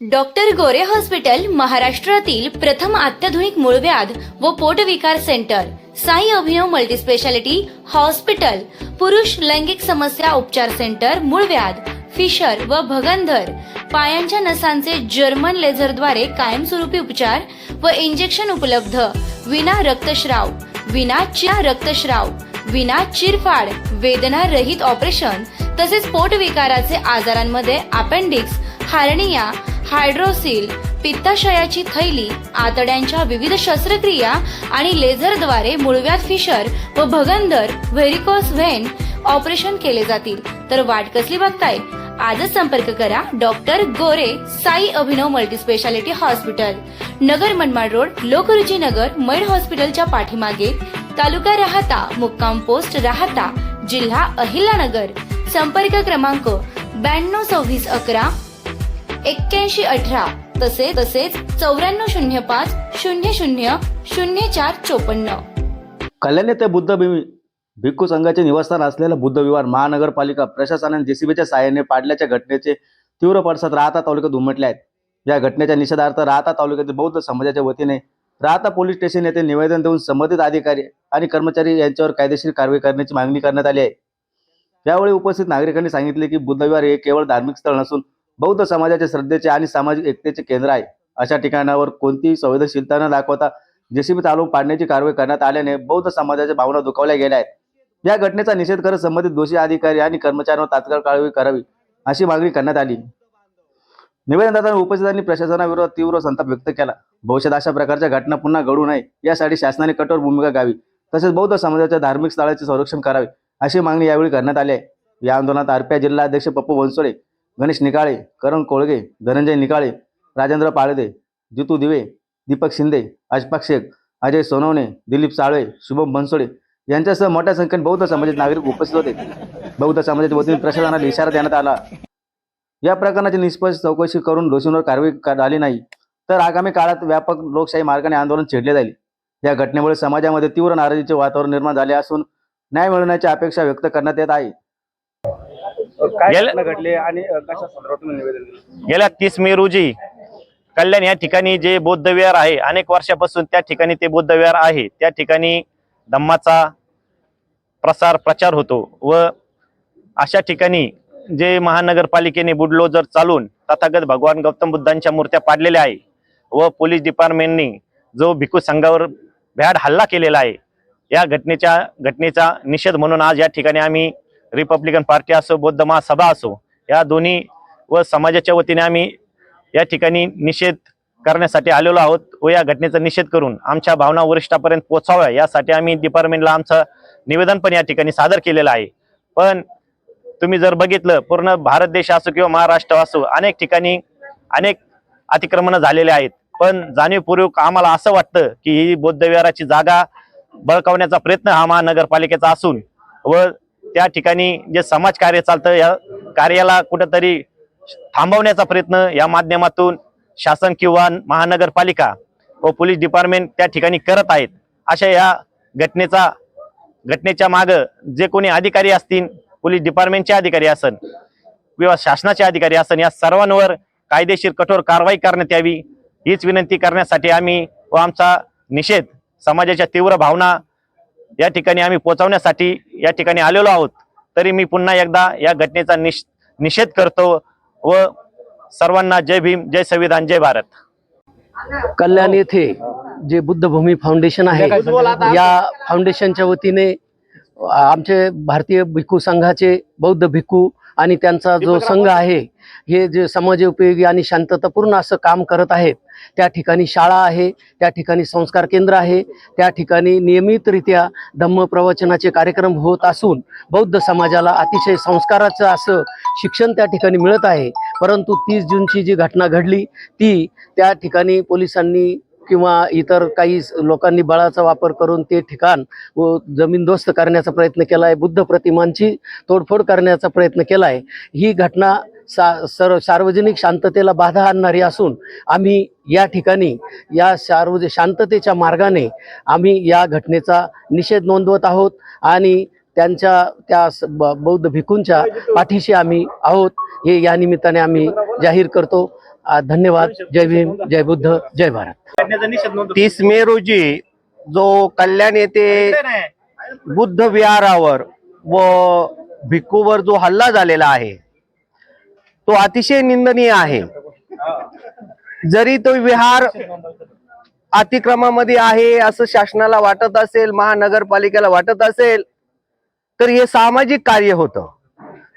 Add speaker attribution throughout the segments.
Speaker 1: Doctor गोरे hospital महाराष्ट्रातील प्रथम अत्याधुनिक मूळव्याध व पोटविकार सेंटर, साई अभिनव मल्टीस्पेशालिटी हॉस्पिटल, पुरुष लैंगिक समस्या उपचार सेंटर, मूळव्याध, फिशर व भगंदर, पायांच्या नसांचे जर्मन लेझरद्वारे कायमस्वरूपी उपचार व इंजेक्शन उपलब्ध, विना रक्तस्राव, विना चिरफाड, वेदना रहित ऑपरेशन तसेच पोटविकाराचे आजारांमध्ये अपेंडिक्स, हार्निया, हायड्रोसिल, पित्ताशयाची थैली, आतड्यांच्या विविध शस्त्रक्रिया आणि लेझरद्वारे मूळव्याध, फिशर व भगंदर, व्हेरिकोस व्हेन ऑपरेशन केले जातील। तर वाट कसली बघताय? आजच संपर्क करा डॉक्टर गोरे साई अभिनव multispeciality hospital, Nagar Manmad road, Lokruchi नगर, मैड हॉस्पिटलच्या पाठीमागे, तालुका राहाता, मुक्काम पोस्ट राहाता, जिल्हा अहिल्यानगर। संपर्क क्रमांक 922611 8118 तसेच 9405 00 0454।
Speaker 2: कल्याण येथे बुद्ध भिक्खू संघाचे निवासस्थान असलेला बुद्ध विहार महानगरपालिका प्रशासनाने जेसीबीच्या साहाय्याने पाडल्याच्या घटनेचे तीव्र पडसाद राहाता तालुक्यात उमटले आहेत। या घटनेच्या निषेधार्थ राहाता तालुक्यातील बौद्ध समाजाच्या वतीने राहाता पोलीस स्टेशन येथे निवेदन देऊन संबंधित अधिकारी आणि कर्मचारी यांच्यावर कायदेशीर कारवाई करण्याची मागणी करण्यात आली आहे। यावेळी उपस्थित नागरिकांनी सांगितले की बुद्ध विहार हे केवळ धार्मिक स्थळ नसून बौद्ध समाजाच्या श्रद्धेचे आणि सामाजिक एकतेचे केंद्र आहे। अशा ठिकाणावर कोणतीही संवेदनशीलता न दाखवता जेसीबी चालवून पाडण्याची कारवाई करण्यात आल्याने बौद्ध समाजाच्या भावना दुखावल्या गेल्या आहेत। या घटनेचा निषेध करत संबंधित दोषी अधिकारी आणि कर्मचाऱ्यांवर तात्काळ कारवाई करावी अशी मागणी करण्यात आली। निवेदनदारांनी उपस्थितांनी प्रशासनाविरोधात तीव्र संताप व्यक्त केला। भविष्यात अशा प्रकारच्या घटना पुन्हा घडू नये यासाठी शासनाने कठोर भूमिका घ्यावी तसेच बौद्ध समाजाच्या धार्मिक स्थळांचे संरक्षण करावे अशी मागणी यावेळी करण्यात आली आहे। या आंदोलनात आरपीआय जिल्हा अध्यक्ष पप्पू बनसोडे, गणेश निकाळे, करण कोळगे, धनंजय निकाळे, राजेंद्र पाळदे, जितू दिवे, दीपक शिंदे, अशफाक शेख, अजय सोनवणे, दिलीप साळवे, शुभम बनसोडे यांच्यासह मोठ्या संख्येने बौद्ध समाजाचे नागरिक उपस्थित होते। बौद्ध समाजाच्या वतीने प्रशासनाला इशारा देण्यात आला, या प्रकरणाची निष्पक्ष चौकशी करून दोषींवर कारवाई झाली नाही तर आगामी काळात व्यापक लोकशाही मार्गाने आंदोलन छेडले जाईल। या घटनेमुळे समाजामध्ये तीव्र नाराजीचे वातावरण निर्माण झाले असून न्याय मिळवण्याची अपेक्षा व्यक्त करण्यात येत आहे।
Speaker 3: गेल्या 30 मे रोजी कल्याण या ठिकाणी जे बौद्ध विहार आहे, अनेक वर्षापासून त्या ठिकाणी ते बौद्ध विहार आहे, त्या ठिकाणी धम्माचा प्रचार होतो व अशा ठिकाणी जे महानगरपालिकेने बुलडोझर चालून तथागत भगवान गौतम बुद्धांच्या मूर्त्या पाडलेल्या आहे व पोलीस डिपार्टमेंटने जो भिक्खू संघावर भ्याड हल्ला केलेला आहे, या घटनेचा निषेध म्हणून आज या ठिकाणी आम्ही रिपब्लिकन पार्टी असो, बौद्ध महासभा असो, या दोन्ही व समाजाच्या वतीने आम्ही या ठिकाणी निषेध करण्यासाठी आलेलो आहोत व या घटनेचा निषेध करून आमच्या भावना वरिष्ठापर्यंत पोहोचाव्या यासाठी आम्ही डिपार्टमेंटला आमचं निवेदन पण या ठिकाणी सादर केलेलं आहे। पण तुम्ही जर बघितलं, पूर्ण भारत देश असो किंवा महाराष्ट्र असो, अनेक ठिकाणी अनेक अतिक्रमण झालेले आहेत, पण जाणीवपूर्वक आम्हाला असं वाटतं की ही बौद्ध विहाराची जागा बळकावण्याचा प्रयत्न हा महानगरपालिकेचा असून व त्या ठिकाणी जे समाज कार्य चालतं या कार्याला कुठेतरी थांबवण्याचा प्रयत्न या माध्यमातून शासन किंवा महानगरपालिका व पोलीस डिपार्टमेंट त्या ठिकाणी करत आहेत। अशा या घटनेच्या मागे जे कोणी अधिकारी असतील, पोलीस डिपार्टमेंटचे अधिकारी असन किंवा शासनाचे अधिकारी असन, या सर्वांवर कायदेशीर कठोर कारवाई करण्यात यावी हीच विनंती करण्यासाठी आम्ही व आमचा निषेध, समाजाच्या तीव्र भावना या ठिकाणी आम्ही पोहोचवण्यासाठी या ठिकाणी आलेलो आहोत। तरी मी पुन्हा एकदा या घटनेचा निषेध करतो व सर्वांना जय भीम, जय संविधान, जय भारत।
Speaker 4: कल्याण येथे जे बुद्धभूमी फाउंडेशन आहे, या फाउंडेशनच्या वतीने आमचे भारतीय भिक्खू संघाचे बौद्ध भिक्खू आणि त्यांचा जो संघ आहे, हे जे समाजोपयोगी आणि शांततापूर्ण असं काम करत आहेत। त्या ठिकाणी शाळा आहे, त्या ठिकाणी संस्कार केंद्र आहे, त्या ठिकाणी नियमितरित्या धम्म प्रवचनाचे कार्यक्रम होत असून बौद्ध समाजाला अतिशय संस्काराचं असं शिक्षण त्या ठिकाणी मिळत आहे। परंतु 30 जूनची जी घटना घडली ती त्या ठिकाणी पोलिसांनी किंवा इतर काही लोकांनी बळाचा वापर करून ते ठिकाण व जमीनदोस्त करण्याचा प्रयत्न केला आहे, बुद्ध प्रतिमांची तोडफोड करण्याचा प्रयत्न केला आहे। ही घटना सार्वजनिक शांततेला बाधा आणणारी असून आम्ही या ठिकाणी या शांततेच्या मार्गाने आम्ही या घटनेचा निषेध नोंदवत आहोत आणि त्यांच्या त्या बौद्ध भिक्खूंच्या पाठीशी आम्ही आहोत हे या निमित्ताने आम्ही जाहीर करतो. धन्यवाद. जय भीम, जय बुद्ध, जय भारत.
Speaker 5: 30 मे रोजी जो कल्याण येथे बुद्ध विहारावर व भिक्खूवर जो हल्ला झालेला आहे तो अतिशय निंदनीय आहे. जरी तो विहार अतिक्रमामध्ये आहे असं शासनाला वाटत असेल, महानगरपालिकेला वाटत असेल, तर हे सामाजिक कार्य होतं.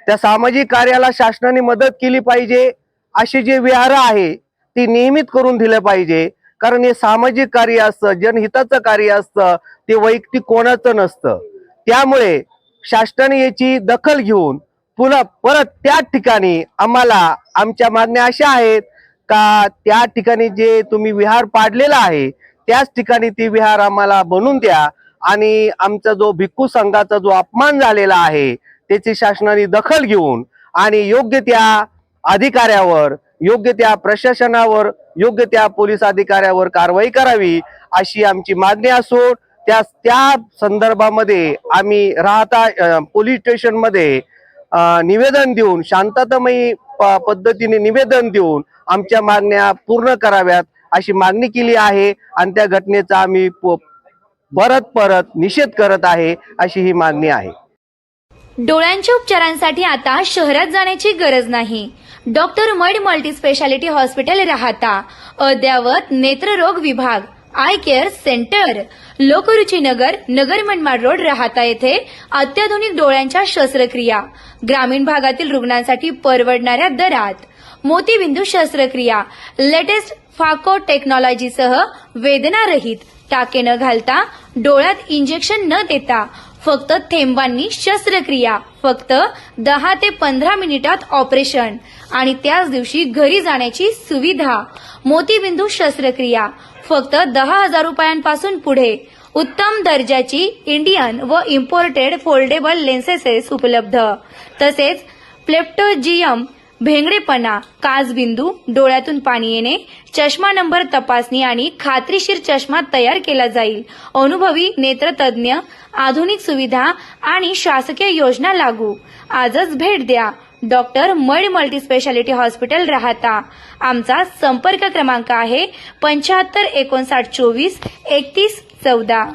Speaker 5: त्या सामाजिक कार्याला शासनाने मदत केली पाहिजे. असे जे विहार आहे ती नियमित करून दिले पाहिजे, कारण हे सामाजिक कार्य असतं, जनहिताचं कार्य असतं, ते वैयक्तिक कोणाचं नसतं. त्यामुळे शासनाने याची दखल घेऊन पुन्हा परत त्या ठिकाणी आम्हाला आमच्या मागण्या अशा आहेत का त्या ठिकाणी जे तुम्ही विहार पाडलेला आहे त्याच ठिकाणी ती विहार आम्हाला बनवून द्या आणि आमचा जो भिक्खू संघाचा जो अपमान झालेला आहे त्याची शासनाने दखल घेऊन आणि योग्य त्या अधिकाऱ्यावर, योग्य त्या प्रशासनावर, योग्य त्या पोलीस अधिकाऱ्यावर कारवाई करावी अशी आमची मागणी असून त्या संदर्भामध्ये आम्ही राहता पोलीस स्टेशन मध्ये निवेदन देऊन, शांततामयी पद्धतीने निवेदन देऊन आमच्या मागण्या पूर्ण कराव्यात अशी मागणी केली आहे आणि त्या घटनेचा आम्ही परत निषेध करत आहे अशी ही मागणी आहे.
Speaker 1: डोळ्यांच्या उपचारांसाठी आता शहरात जाण्याची गरज नाही. डॉक्टर मड मल्टीस्पेशालिटी हॉस्पिटल राहता, अद्ययावत नेत्ररोग विभाग, I care centre, Lokruchi Nagar, Nagar Manmad road राहता येथे अत्याधुनिक डोळ्यांच्या शस्त्रक्रिया, ग्रामीण भागातील रुग्णांसाठी परवडणाऱ्या दरात, मोतीबिंदू शस्त्रक्रिया, लेटेस्ट फाको टेक्नॉलॉजीसह वेदनारहित, टाके न घालता, डोळ्यात इंजेक्शन न देता, फक्त थेंबांनी शस्त्रक्रिया, फक्त 10 ते 15 मिनिटात ऑपरेशन आणि त्याच दिवशी घरी जाण्याची सुविधा. मोतीबिंदू शस्त्रक्रिया फक्त 10,000 रुपयांपासून पुढे. उत्तम दर्जाची इंडियन व इम्पोर्टेड फोल्डेबल लेन्सेस उपलब्ध. तसेच प्लेप्टोजियम, भेंगडेपणा, काचबिंदू, डोळ्यातून पाणी येणे, चष्मा नंबर तपासणी आणि खात्रीशीर चष्मा तयार केला जाईल. अनुभवी नेत्रतज्ञ, आधुनिक सुविधा आणि शासकीय योजना लागू. आजच भेट द्या. डॉक्टर मड मल्टीस्पेशालिटी हॉस्पिटल राहता. आमचा संपर्क क्रमांक आहे 75 59 24 31 14.